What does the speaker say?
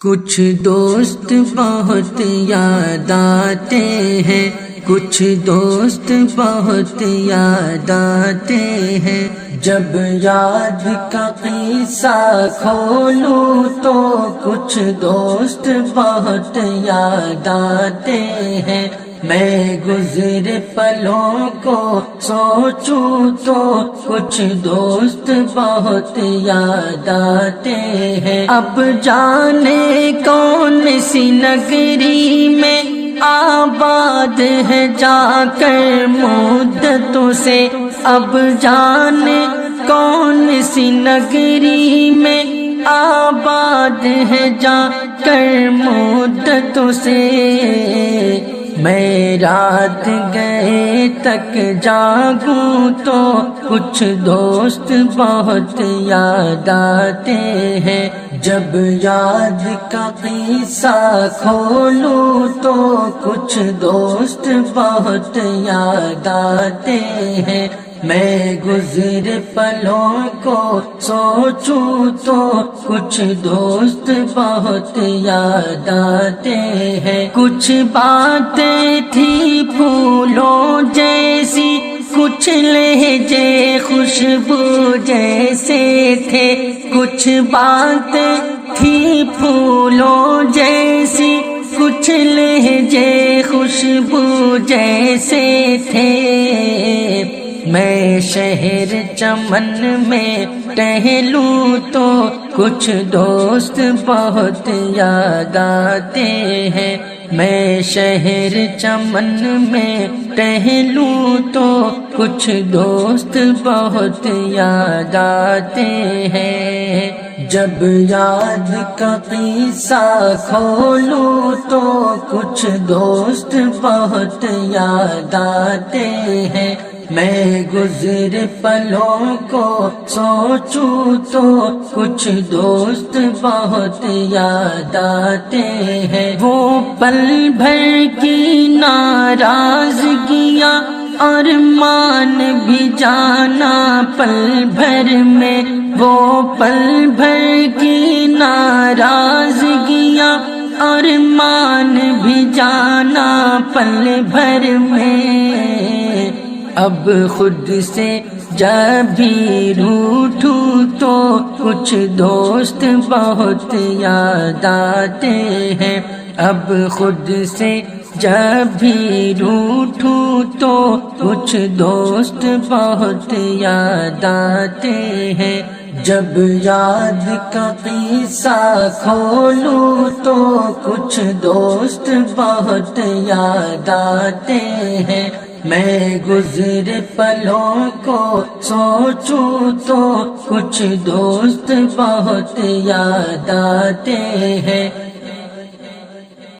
کچھ دوست بہت یاد آتے ہیں، کچھ دوست بہت یاد آتے ہیں، جب یاد کا قصہ کھولوں تو کچھ دوست بہت یاد آتے ہیں۔ میں گزرے پلوں کو سوچوں تو کچھ دوست بہت یاد آتے ہیں۔ اب جانے کون سی نگری میں آباد ہے جا کر مدتوں سے، اب جانے کون سی نگری میں آباد ہے جا کر مدتوں سے۔ میں رات گئے تک جاگوں تو کچھ دوست بہت یاد آتے ہیں، جب یاد کا قصہ کھولوں تو کچھ دوست بہت یاد آتے ہیں۔ میں گزرے پلوں کو سوچوں تو کچھ دوست بہت یاد آتے ہیں۔ کچھ باتیں تھی پھولوں جیسی، کچھ لہجے خوشبو جیسے تھے، کچھ باتیں تھی پھولوں جیسی، کچھ لہجے خوشبو جیسے تھے۔ میں شہر چمن میں ٹہلوں تو کچھ دوست بہت یاد آتے ہیں۔ میں شہر چمن میں ٹہلوں تو کچھ دوست بہت یاد آتے ہیں۔ جب یاد کا قصہ کھولوں تو کچھ دوست بہت یاد آتے ہیں۔ میں گزرے پلوں کو سوچوں تو کچھ دوست بہت یاد آتے ہیں۔ وہ پل بھر کی ناراضگیاں ارمان بھی جانا پل بھر میں، وہ پل بھر کی ناراضگیاں ارمان بھی جانا پل بھر میں۔ اب خود سے جب بھی روٹھوں تو کچھ دوست بہت یاد آتے ہیں۔ اب خود سے جب بھی روٹھوں تو کچھ دوست بہت یاد آتے ہیں۔ جب یاد کا قصہ کھولوں تو کچھ دوست بہت یاد آتے ہیں۔ میں گزرے پلوں کو سوچوں تو کچھ دوست بہت یاد آتے ہیں۔